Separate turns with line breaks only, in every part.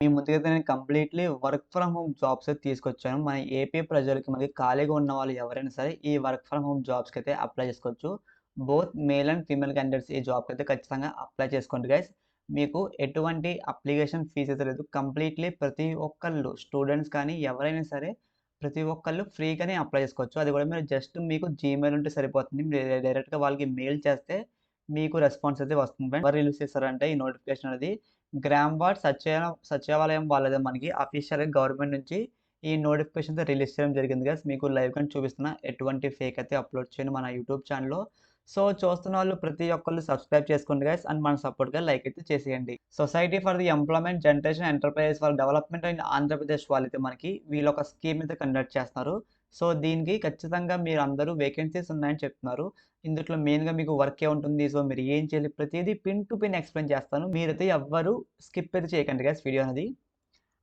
మీ ముందుకైతే నేను completely work from home jobs అయితే తీసుకొచ్చాను. మన ఏపీ ప్రజలకి మనకి ఖాళీగా ఉన్న వాళ్ళు ఎవరైనా సరే ఈ వర్క్ ఫ్రమ్ హోమ్ జాబ్స్‌కైతే అప్లై చేసుకోవచ్చు. Both male and female candidates ఈ జాబ్‌కైతే ఖచ్చితంగా అప్లై చేసుకోండి గైస్. మీకు ఎటువంటి అప్లికేషన్ ఫీస్ అయితే లేదు. కంప్లీట్‌లీ ప్రతి ఒక్కళ్ళు స్టూడెంట్స్ కానీ ఎవరైనా సరే ప్రతి ఒక్కళ్ళు ఫ్రీగానే అప్లై చేసుకోవచ్చు. అది కూడా మీరు జస్ట్ మీకు జీమెయిల్ ఉంటే సరిపోతుంది. మీరు డైరెక్ట్‌గా వాళ్ళకి మెయిల్ చేస్తే మీకు రెస్పాన్స్ అయితే వస్తుంది ఫ్రెండ్స్. ఎవరు రిలీజ్ చేశారంటే ఈ నోటిఫికేషన్ అనేది గ్రామ్ వార్డ్ సచివాలయం వాళ్ళదే మనకి అఫీషియల్‌గా గవర్నమెంట్ నుంచి ఈ నోటిఫికేషన్‌తో రిలీజ్ చేయడం జరిగింది గైస్. మీకు లైవ్‌గానే చూపిస్తున్నా. ఎటువంటి ఫేక్ అయితే అప్‌లోడ్ చేయను మన యూట్యూబ్ ఛానెల్‌లో. సో, చూస్తున్న వాళ్ళు ప్రతి ఒక్కళ్ళు సబ్స్క్రైబ్ చేసుకోండి గైస్. అండ్ మన సపోర్ట్‌గా లైక్ అయితే చేసేయండి. Society for the employment generation enterprises for development in Andhra Pradesh వాళ్ళైతే మనకి వీళ్ళొక స్కీమ్ అయితే కండక్ట్ చేస్తున్నారు. సో, దీనికి ఖచ్చితంగా మీరందరూ వేకెన్సీస్ ఉన్నాయని చెప్తున్నారు. ఇందుట్లో మెయిన్‌గా మీకు వర్క్ ఏముంటుంది? సో, మీరు ఏం చేయాలి? ప్రతీదీ పిన్ టు పిన్ ఎక్స్‌ప్లెయిన్ చేస్తాను. మీరైతే ఎవ్వరు స్కిప్ అయితే చేయకండి గైస్ వీడియో అనేది.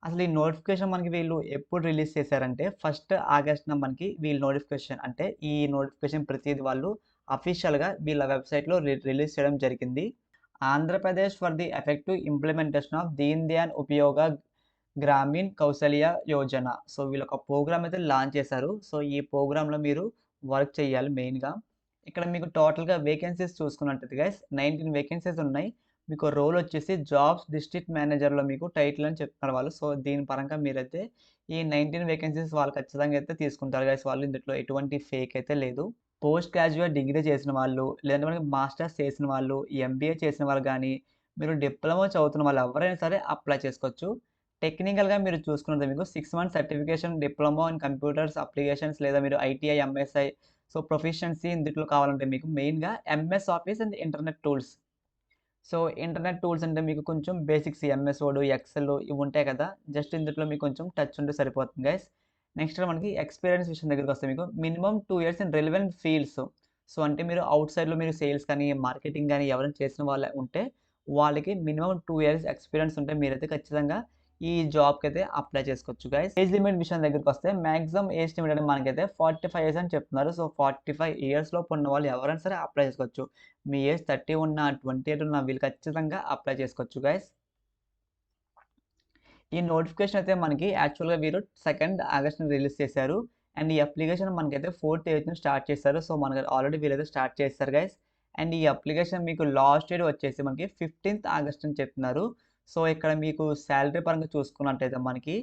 అసలు ఈ నోటిఫికేషన్ మనకి వీళ్ళు ఎప్పుడు రిలీజ్ చేశారంటే, ఫస్ట్ ఆగస్ట్‌న మనకి వీళ్ళు నోటిఫికేషన్ అంటే, ఈ నోటిఫికేషన్ ప్రతీది వాళ్ళు అఫీషియల్‌గా వీళ్ళ వెబ్‌సైట్‌లో రిలీజ్ చేయడం జరిగింది. Andhra Pradesh for the effective implementation of Deen Dayal ఉపయోగ గ్రామీణ్ కౌశల్య యోజన. సో, వీళ్ళొక ప్రోగ్రామ్ అయితే లాంచ్ చేశారు. సో, ఈ ప్రోగ్రామ్‌లో మీరు వర్క్ చేయాలి మెయిన్‌గా. ఇక్కడ మీకు టోటల్‌గా వేకెన్సీస్ చూసుకున్నట్టయితే గైస్ 19 వేకెన్సీస్ ఉన్నాయి. మీకు రోల్ వచ్చేసి జాబ్స్ డిస్ట్రిక్ట్ మేనేజర్‌లో మీకు టైటిల్ అని చెప్తున్నారు వాళ్ళు. సో, దీని పరంగా మీరైతే ఈ 19 వేకెన్సీస్ వాళ్ళు ఖచ్చితంగా అయితే తీసుకుంటారు గైస్ వాళ్ళు. ఇందులో ఎటువంటి ఫేక్ అయితే లేదు. పోస్ట్ గ్రాడ్యుయేట్ డిగ్రీ చేసిన వాళ్ళు, లేదంటే మనకి మాస్టర్స్ చేసిన వాళ్ళు, ఎంబీఏ చేసిన వాళ్ళు గానీ, మీరు డిప్లొమా చదువుతున్న వాళ్ళు ఎవరైనా సరే అప్లై చేసుకోవచ్చు. టెక్నికల్‌గా మీరు చూసుకున్నట్లయితే మీకు 6 months certification diploma in computers applications లేదా మీరు ఐటీఐ, ఎంఎస్ఐ సో, ప్రొఫిషియన్సీ ఇందుట్లో కావాలంటే మీకు మెయిన్‌గా MS office and internet tools. So, internet tools అంటే మీకు కొంచెం బేసిక్స్ ఎంఎస్ వర్డ్, ఎక్సెల్ ఇవి ఉంటాయి కదా! జస్ట్ ఇందుట్లో మీకు కొంచెం టచ్ ఉంటే సరిపోతుంది గైస్. నెక్స్ట్ మనకి ఎక్స్‌పీరియన్స్ విషయం దగ్గరికొస్తే మీకు minimum 2 years in relevant fields. So, అంటే మీరు ఔట్ సైడ్‌లో మీరు సేల్స్ కానీ, మార్కెటింగ్ గాని ఎవరైనా చేసిన వాళ్ళు ఉంటే వాళ్ళకి మినిమమ్ 2 ఇయర్స్ ఎక్స్‌పీరియన్స్ ఉంటే మీరైతే ఖచ్చితంగా ఈ జాబ్‌కైతే అప్లై చేసుకోవచ్చు గైస్. ఏజ్ లిమిట్ విషయం దగ్గరికొస్తే మాక్సిమం ఏజ్ లిమిట్ అంటే మనకైతే 45 ఇయర్స్ అని చెప్తున్నారు. సో, 45 ఇయర్స్ లోపు ఉన్న వాళ్ళు ఎవరైనా సరే అప్లై చేసుకోవచ్చు. మీ ఏజ్ 30 ఉన్నా, 28 ఉన్నా వీళ్ళు ఖచ్చితంగా అప్లై చేసుకోవచ్చు గైస్. ఈ నోటిఫికేషన్ అయితే మనకి యాక్చువల్‌గా వీరు 2 ఆగస్ట్‌న రిలీజ్ చేశారు. అండ్ ఈ అప్లికేషన్ మనకైతే 4థ్ ఎయిత్‌న స్టార్ట్ చేశారు. సో, మనకు ఆల్రెడీ వీళ్ళైతే స్టార్ట్ చేసేసారు గైస్. అండ్ ఈ అప్లికేషన్ మీకు లాస్ట్ డేట్ వచ్చేసి మనకి 15థ్ ఆగస్ట్ అని చెప్తున్నారు. సో, ఇక్కడ మీకు సాలరీ పరంగా చూసుకున్నట్టయితే మనకి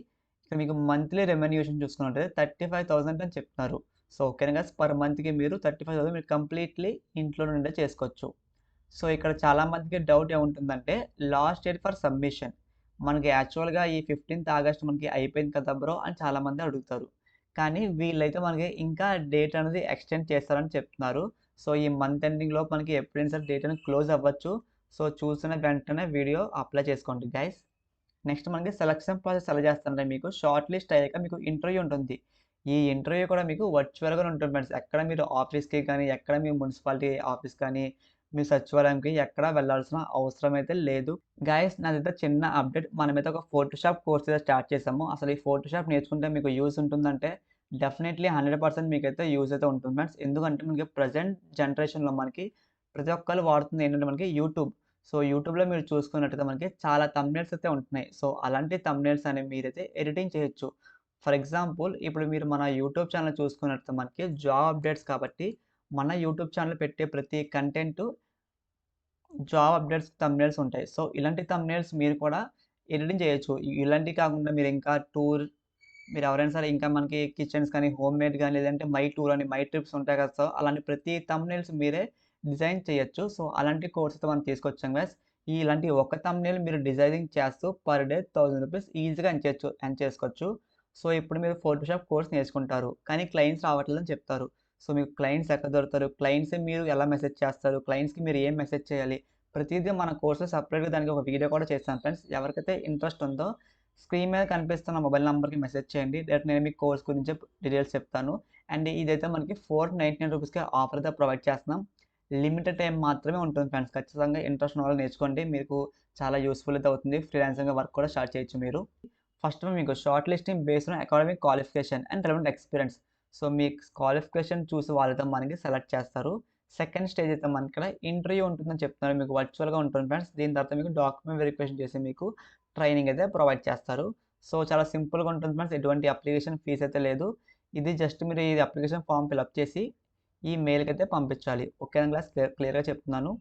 ఇక్కడ మీకు మంత్లీ రెమ్యునరేషన్ చూసుకున్నట్టయితే 35,000 అని చెప్తున్నారు. సో, ఓకేనా గైస్ పర్ మంత్‌కి మీరు 35,000 మీరు కంప్లీట్‌లీ ఇంట్లో నుండే చేసుకోవచ్చు. సో, ఇక్కడ చాలా మందికి డౌట్ ఏముంటుందంటే లాస్ట్ డేట్ ఫర్ సబ్మిషన్. మనకి యాక్చువల్‌గా ఈ 15థ్ ఆగస్ట్ మనకి అయిపోయింది కదా బ్రో! అని చాలామంది అడుగుతారు. కానీ వీళ్ళైతే మనకి ఇంకా డేట్ అనేది ఎక్స్‌టెండ్ చేస్తారని చెప్తున్నారు. సో, ఈ మంత్ ఎండింగ్ లోపు మనకి ఎప్పుడైనా సరే డేట్ అనేది క్లోజ్ అవ్వచ్చు. సో, చూసిన వెంటనే వీడియో అప్లై చేసుకోండి గైస్. నెక్స్ట్ మనకి సెలక్షన్ ప్రాసెస్ ఎలా చేస్తారంటే మీకు షార్ట్ లిస్ట్ అయ్యాక మీకు ఇంటర్వ్యూ ఉంటుంది. ఈ ఇంటర్వ్యూ కూడా మీకు వర్చువల్‌గానే ఉంటుంది ఫ్రెండ్స్. ఎక్కడ మీరు ఆఫీస్‌కి కానీ, ఎక్కడ మీ మున్సిపాలిటీ ఆఫీస్ కానీ, మీ సచివాలయంకి ఎక్కడ వెళ్ళాల్సిన అవసరం అయితే లేదు. గైస్ నాదైతే చిన్న అప్డేట్. మనమైతే ఒక ఫోటోషాప్ కోర్స్ అయితే స్టార్ట్ చేసాము. అసలు ఈ ఫోటోషాప్ నేర్చుకుంటే మీకు యూజ్ ఉంటుందంటే డెఫినైట్‌లీ 100% మీకైతే యూజ్ అయితే ఉంటుంది ఫ్రెండ్స్. ఎందుకంటే మనకి ప్రెజెంట్ జనరేషన్‌లో మనకి ప్రతి ఒక్కళ్ళు వాడుతుంది ఏంటంటే మనకి యూట్యూబ్. సో, యూట్యూబ్‌లో మీరు చూసుకున్నట్టయితే మనకి చాలా థంబ్‌నెయిల్స్ అయితే ఉంటున్నాయి. సో, అలాంటి థంబ్‌నెయిల్స్ అనేవి మీరైతే ఎడిటింగ్ చేయొచ్చు. ఫర్ ఎగ్జాంపుల్ ఇప్పుడు మీరు మన యూట్యూబ్ ఛానెల్ చూసుకున్నట్టయితే మనకి జాబ్ అప్డేట్స్ కాబట్టి మన యూట్యూబ్ ఛానెల్ పెట్టే ప్రతి కంటెంటు జాబ్ అప్డేట్స్ థంబ్‌నెయిల్స్ ఉంటాయి. సో, ఇలాంటి థంబ్‌నెయిల్స్ మీరు కూడా ఎడిటింగ్ చేయొచ్చు. ఇలాంటివి కాకుండా మీరు ఇంకా మీరెవరైనా సరే ఇంకా మనకి కిచెన్స్ కానీ, హోమ్ మేడ్ గాని, లేదంటే మై టూర్ అని, మై ట్రిప్స్ ఉంటాయి కదా! సో, అలాంటి ప్రతి థంబ్‌నెయిల్స్ మీరే డిజైన్ చేయొచ్చు. సో, అలాంటి కోర్స్ అయితే మనం తీసుకొచ్చాం గైస్. ఇలాంటి ఒక థంబ్‌నెయిల్ మీరు డిజైనింగ్ చేస్తూ పర్ డే ₹1000 ఈజీగా ఎర్న్ చేసుకోవచ్చు. సో, ఇప్పుడు మీరు ఫోటోషాప్ కోర్స్ నేర్చుకుంటారు. కానీ క్లయింట్స్ రావట్లేదని చెప్తారు. సో, మీకు క్లయింట్స్ ఎక్కడ దొరుకుతారు? క్లయింట్స్‌ని మీరు ఎలా మెసేజ్ చేస్తారు? క్లయింట్స్‌కి మీరు ఏం మెసేజ్ చేయాలి? ప్రతీదీ మన కోర్స్‌లో సెపరేట్‌గా దానికి ఒక వీడియో కూడా చేశాను ఫ్రెండ్స్. ఎవరికైతే ఇంట్రెస్ట్ ఉందో స్క్రీన్ మీద కనిపిస్తున్న మొబైల్ నంబర్‌కి మెసేజ్ చేయండి. డైరెక్ట్ నేను మీకు కోర్స్ గురించి డీటెయిల్స్ చెప్తాను. అండ్ ఇదైతే మనకి ₹499కే ఆఫర్ అయితే ప్రొవైడ్ చేస్తున్నాం. లిమిటెడ్ టైమ్ మాత్రమే ఉంటుంది ఫ్రెండ్స్. ఖచ్చితంగా ఇంట్రెస్ట్ ఉన్న వాళ్ళు నేర్చుకోండి. మీకు చాలా యూజ్‌ఫుల్ అయితే అవుతుంది. ఫ్రీలాన్సింగ్‌గా వర్క్ కూడా స్టార్ట్ చేయొచ్చు మీరు. ఫస్ట్ మీకు short listing based on academic qualification and relevant experience. So, me qualification చూసి వాళ్ళైతే మనకి సెలెక్ట్ చేస్తారు. సెకండ్ స్టేజ్ అయితే మనకిక్కడ ఇంటర్వ్యూ ఉంటుందని చెప్తున్నారు. మీకు వర్చువల్‌గా ఉంటుంది ఫ్రెండ్స్. దీని తర్వాత మీకు డాక్యుమెంట్ వెరిఫికేషన్ చేసి మీకు ట్రైనింగ్ అయితే ప్రొవైడ్ చేస్తారు. సో, చాలా సింపుల్‌గా ఉంటుంది ఫ్రెండ్స్. ఎటువంటి అప్లికేషన్ ఫీస్ అయితే లేదు. ఇది జస్ట్ మీరు ఈ అప్లికేషన్ ఫార్మ్ ఫిలప్ చేసి ఈ మెయిల్‌కైతే పంపించాలి. ఓకేనా క్లాస్ క్లియర్‌గా చెప్తున్నాను.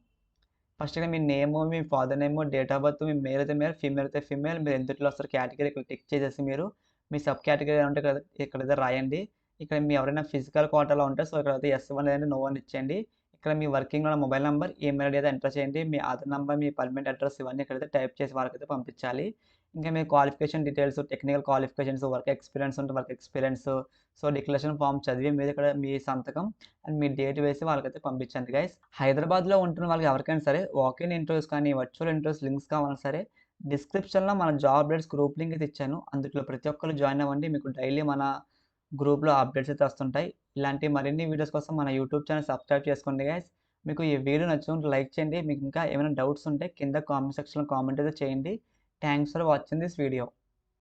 ఫస్ట్‌గా మీ నేము, మీ father name, date of birth, మీ మేల్ అయితే మేల్, ఫీమేల్ అయితే ఫీమేల్, మీరు ఎందులో వస్తారు కేటగిరీ ఇక్కడ టిక్ చేసేసి మీరు మీ సబ్ కేటగిరీ ఉంటే ఇక్కడైతే రాయండి. ఇక్కడ మీ ఎవరైనా ఫిజికల్ కోటాలో ఉంటే సో, ఇక్కడైతే యెస్ అని లేదంటే నో అని ఇచ్చేయండి. ఇక్కడ మీ వర్కింగ్‌లో ఉన్న మొబైల్ నంబర్, ఈమెయిల్ ఐడీ అయితే ఎంటర్ చేయండి. మీ ఆధార్ నంబర్, మీ పర్మనెంట్ అడ్రెస్ ఇవన్నీ ఇక్కడైతే టైప్ చేసి వాళ్ళకైతే పంపించాలి. ఇంకా మీ qualification details, technical qualifications, work experience ఉంటే work experience, so, declaration form చదివి మీరు ఇక్కడ మీ సంతకం అండ్ మీ డేట్ వేసి వాళ్ళకైతే పంపించండి గైస్. హైదరాబాద్‌లో ఉంటున్న వాళ్ళకి ఎవరికైనా సరే వాకిన్ ఇంటర్వ్యూస్ కానీ, వర్చువల్ ఇంటర్వ్యూస్ లింక్స్ కావాలన్నా సరే డిస్క్రిప్షన్‌లో మన జాబ్ అప్డేట్స్ గ్రూప్ లింక్ అయితే ఇచ్చాను. అందులో ప్రతి ఒక్కళ్ళు జాయిన్ అవ్వండి. మీకు డైలీ మన గ్రూప్‌లో అప్డేట్స్ అయితే వస్తుంటాయి. ఇలాంటి మరిన్ని వీడియోస్ కోసం మన యూట్యూబ్ ఛానల్ సబ్స్క్రైబ్ చేసుకోండి గైస్. మీకు ఈ వీడియో నచ్చితే లైక్ చేయండి. మీకు ఇంకా ఏమైనా డౌట్స్ ఉంటే కింద కామెంట్ సెక్షన్‌లో కామెంట్ అయితే చేయండి. Thanks for watching this video.